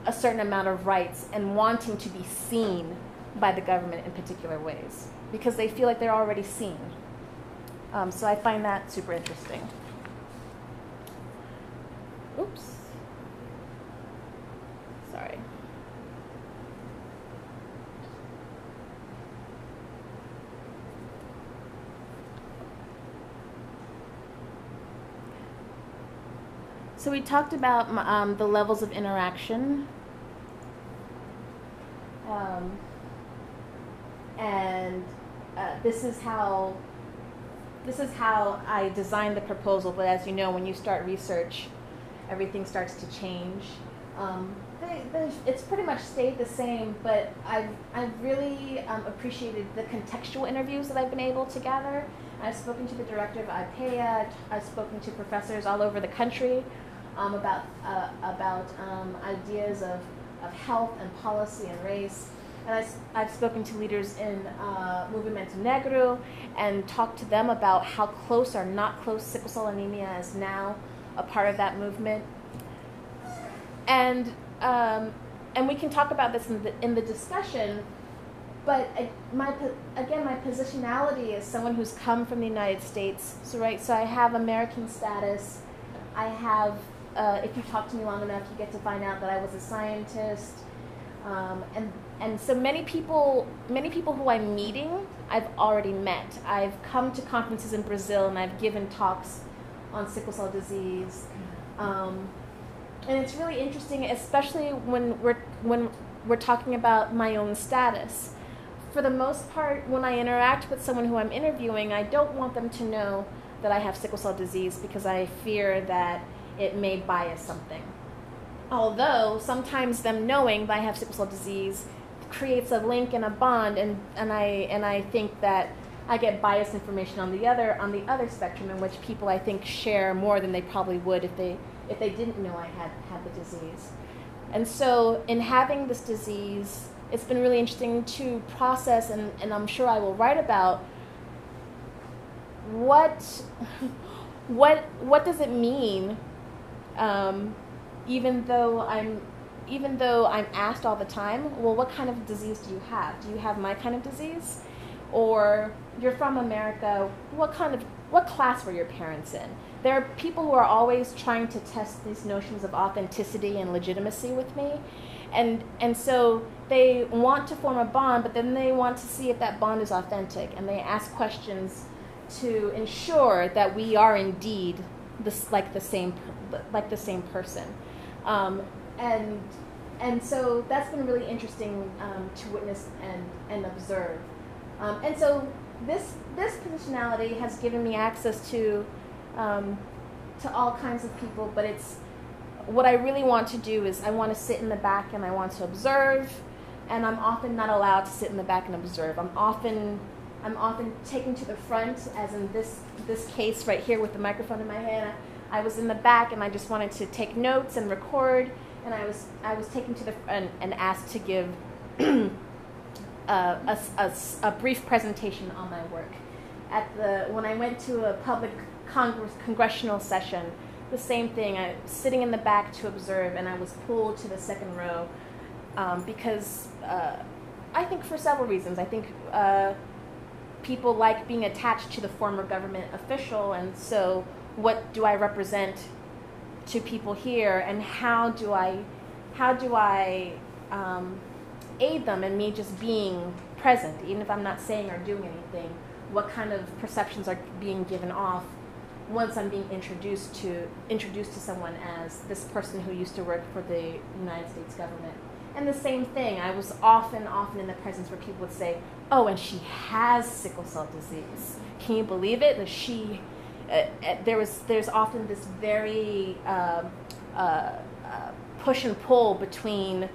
[SPEAKER 2] a certain amount of rights and wanting to be seen by the government in particular ways, because they feel like they're already seen. So I find that super interesting. Oops. Sorry. So we talked about the levels of interaction, and this is how I designed the proposal. But as you know, when you start research, everything starts to change. It's pretty much stayed the same, but I've really appreciated the contextual interviews that I've been able to gather. I've spoken to the director of IPEA. I've spoken to professors all over the country about ideas of health and policy and race. And I've spoken to leaders in Movimento Negro and talked to them about how close or not close sickle cell anemia is now a part of that movement. And we can talk about this in the discussion, but my positionality is someone who's come from the United States. So I have American status. I have, if you talk to me long enough, you get to find out that I was a scientist. And so many people who I'm meeting, I've already met. I've come to conferences in Brazil and I've given talks on sickle cell disease. And it's really interesting, especially when we're talking about my own status. For the most part, when I interact with someone who I'm interviewing, I don't want them to know that I have sickle cell disease because I fear that it may bias something. Although sometimes them knowing that I have sickle cell disease creates a link and a bond, and I think that I get biased information on the other spectrum, in which people I think share more than they probably would if they didn't know I had the disease. And so in having this disease, it's been really interesting to process, and I'm sure I will write about what does it mean, even though I'm asked all the time, well, what kind of disease do you have? Do you have my kind of disease? Or you're from America, what class were your parents in? There are people who are always trying to test these notions of authenticity and legitimacy with me. And so they want to form a bond, but then they want to see if that bond is authentic. And they ask questions to ensure that we are indeed the same person. And so that's been really interesting to witness and observe. And so this positionality has given me access to all kinds of people, but it's what I really want to do is I want to sit in the back and I want to observe, and I'm often not allowed to sit in the back and observe. I'm often taken to the front, as in this case right here with the microphone in my hand. I was in the back and I just wanted to take notes and record, and I was taken to the front and asked to give a brief presentation on my work. When I went to a public congressional session, the same thing. I was sitting in the back to observe, and I was pulled to the second row because I think for several reasons. I think people like being attached to the former government official, and so what do I represent to people here, and how do I aid them in me just being present, even if I'm not saying or doing anything? What kind of perceptions are being given off once I'm being introduced to someone as this person who used to work for the United States government? And the same thing, I was often in the presence where people would say, "Oh, and she has sickle cell disease. Can you believe it?" That she there's often this very push and pull between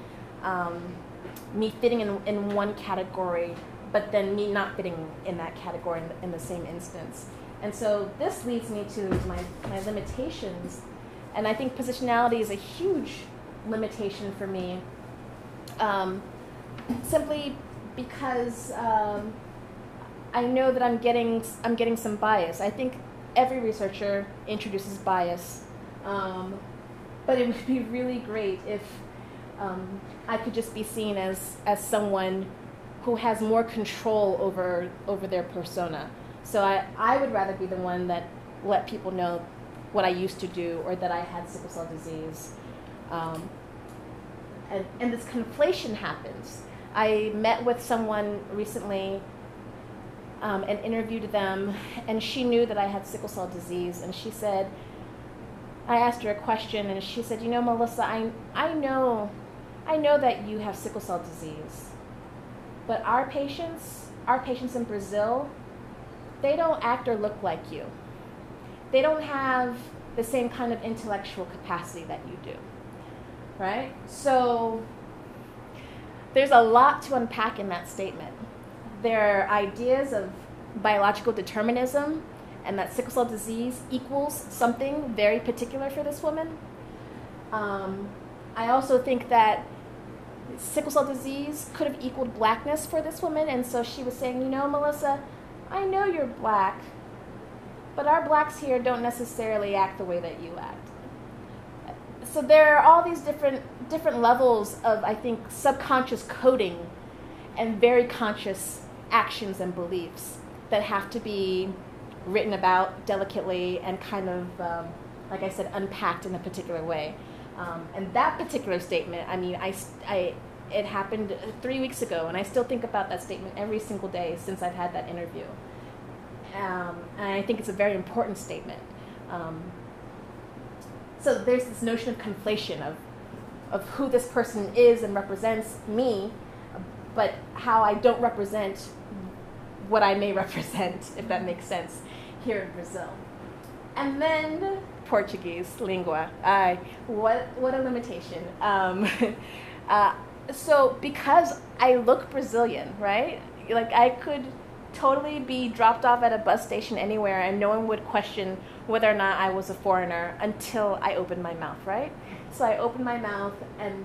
[SPEAKER 2] me fitting in one category, but then me not fitting in that category in the same instance. And so this leads me to my limitations. And I think positionality is a huge limitation for me, simply because I know that I'm getting some bias. I think every researcher introduces bias, but it would be really great if I could just be seen as someone who has more control over their persona. So I would rather be the one that let people know what I used to do or that I had sickle cell disease. And this conflation happens. I met with someone recently and interviewed them, and she knew that I had sickle cell disease, and she said, I asked her a question, and she said, you know, Melissa, I know that you have sickle cell disease, but our patients in Brazil, they don't act or look like you. They don't have the same kind of intellectual capacity that you do, right? So there's a lot to unpack in that statement. There are ideas of biological determinism and that sickle cell disease equals something very particular for this woman. I also think that sickle cell disease could have equaled blackness for this woman, and so she was saying, you know, Melissa, I know you're black, but our blacks here don't necessarily act the way that you act. So there are all these different levels of, I think, subconscious coding and very conscious actions and beliefs that have to be written about delicately and kind of, like I said, unpacked in a particular way. And that particular statement, I mean, it happened 3 weeks ago, and I still think about that statement every single day since I've had that interview. And I think it's a very important statement. So there's this notion of conflation of who this person is and represents me, but how I don't represent what I may represent, if that makes sense, here in Brazil. And then Portuguese, língua. What a limitation. So because I look Brazilian, right? Like I could totally be dropped off at a bus station anywhere and no one would question whether or not I was a foreigner until I opened my mouth, right? So I opened my mouth and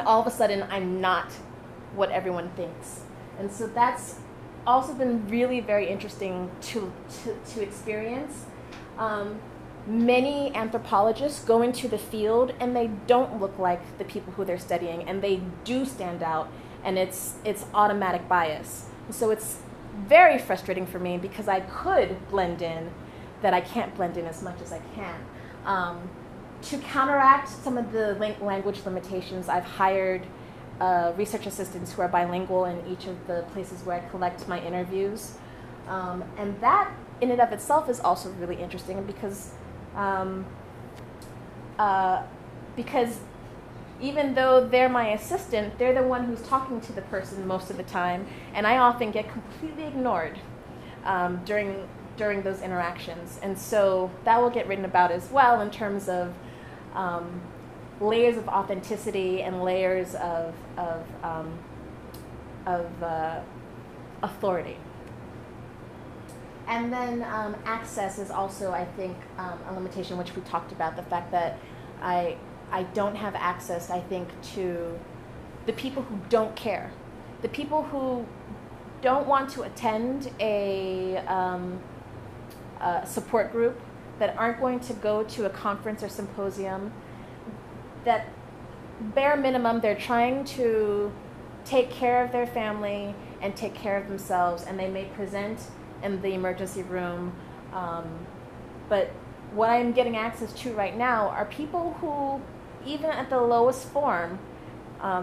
[SPEAKER 2] all of a sudden I'm not what everyone thinks. And so that's also been really very interesting to experience. Many anthropologists go into the field and they don't look like the people who they're studying, and they do stand out, and it's automatic bias. So it's very frustrating for me because I could blend in, that I can't blend in as much as I can. To counteract some of the language limitations, I've hired research assistants who are bilingual in each of the places where I collect my interviews. And that in and of itself is also really interesting because even though they're my assistant, they're the one who's talking to the person most of the time, and I often get completely ignored during those interactions. And so that will get written about as well in terms of layers of authenticity and layers of authority. And then access is also, I think, a limitation, which we talked about, the fact that I don't have access, I think, to the people who don't care, the people who don't want to attend a support group, that aren't going to go to a conference or symposium, that bare minimum they're trying to take care of their family and take care of themselves, and they may present in the emergency room. But what I'm getting access to right now are people who, even at the lowest form,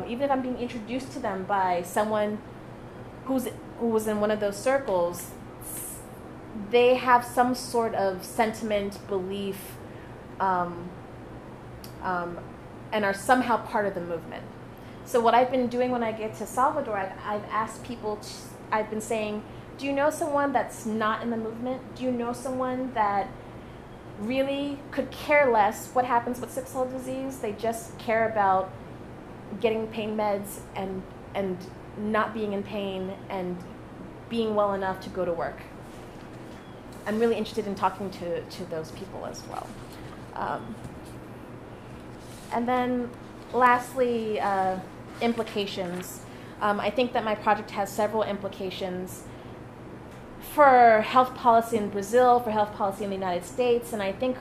[SPEAKER 2] even if I'm being introduced to them by someone who was in one of those circles, they have some sort of sentiment, belief, and are somehow part of the movement. So what I've been doing when I get to Salvador, I've asked people, I've been saying, do you know someone that's not in the movement? Do you know someone that really could care less what happens with sickle cell disease? They just care about getting pain meds and not being in pain and being well enough to go to work. I'm really interested in talking to those people as well. And then lastly, implications. I think that my project has several implications for health policy in Brazil, for health policy in the United States, and I think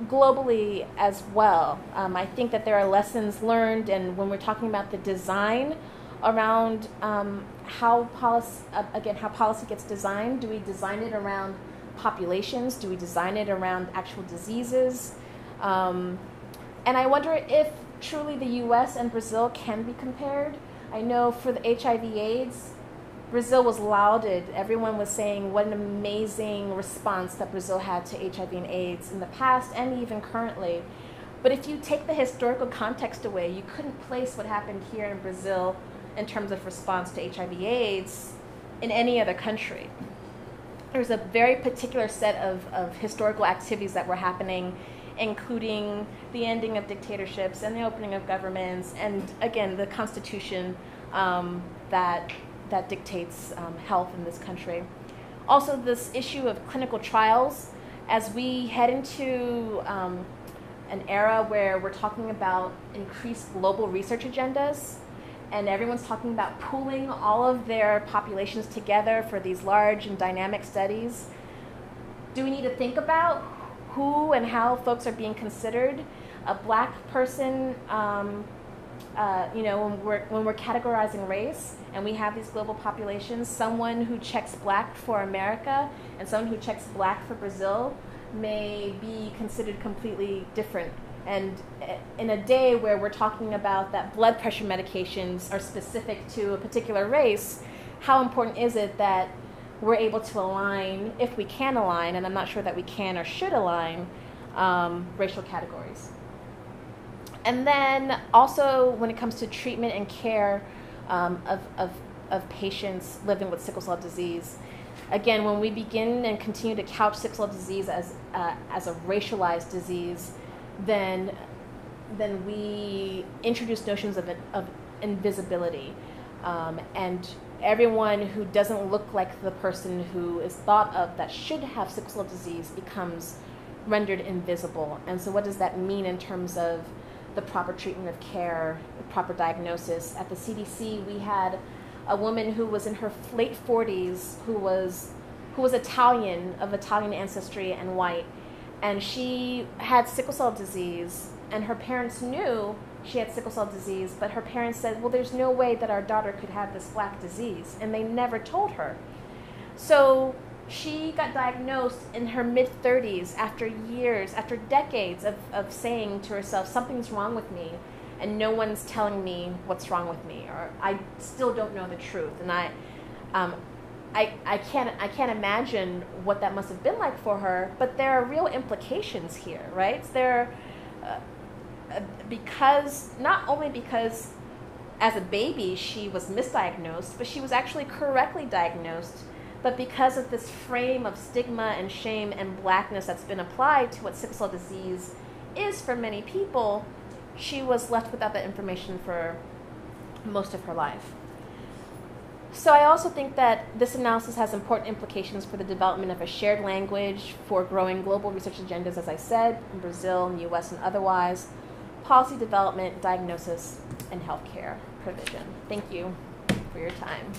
[SPEAKER 2] globally as well. I think that there are lessons learned, and when we're talking about the design around how policy gets designed, do we design it around populations? Do we design it around actual diseases? And I wonder if truly the US and Brazil can be compared. I know for the HIV/AIDS, Brazil was lauded. Everyone was saying what an amazing response that Brazil had to HIV and AIDS in the past and even currently. But if you take the historical context away, you couldn't place what happened here in Brazil in terms of response to HIV/AIDS in any other country. There's a very particular set of historical activities that were happening, including the ending of dictatorships and the opening of governments, and again, the Constitution that dictates health in this country. Also, this issue of clinical trials, as we head into an era where we're talking about increased global research agendas, and everyone's talking about pooling all of their populations together for these large and dynamic studies. Do we need to think about who and how folks are being considered? A Black person, when we're categorizing race and we have these global populations, someone who checks Black for America and someone who checks Black for Brazil may be considered completely different. And in a day where we're talking about that blood pressure medications are specific to a particular race, how important is it that we're able to align, if we can align, and I'm not sure that we can or should align, racial categories. And then also when it comes to treatment and care of patients living with sickle cell disease, again, when we begin and continue to couch sickle cell disease as a racialized disease, then we introduce notions of invisibility, and everyone who doesn't look like the person who is thought of that should have sickle cell disease becomes rendered invisible. And so what does that mean in terms of the proper treatment of care, the proper diagnosis? At the CDC, we had a woman who was in her late 40s who was Italian, of Italian ancestry and white, and she had sickle cell disease, and her parents knew she had sickle cell disease, but her parents said, well, there's no way that our daughter could have this Black disease, and they never told her. So she got diagnosed in her mid-30s after years, after decades of saying to herself, something's wrong with me, and no one's telling me what's wrong with me, or I still don't know the truth. And I can't imagine what that must have been like for her, but there are real implications here, right? Not only because as a baby she was misdiagnosed, but she was actually correctly diagnosed, but because of this frame of stigma and shame and Blackness that's been applied to what sickle cell disease is for many people, she was left without that information for most of her life. So I also think that this analysis has important implications for the development of a shared language for growing global research agendas, as I said, in Brazil, in the US, and otherwise, policy development, diagnosis, and healthcare provision. Thank you for your time.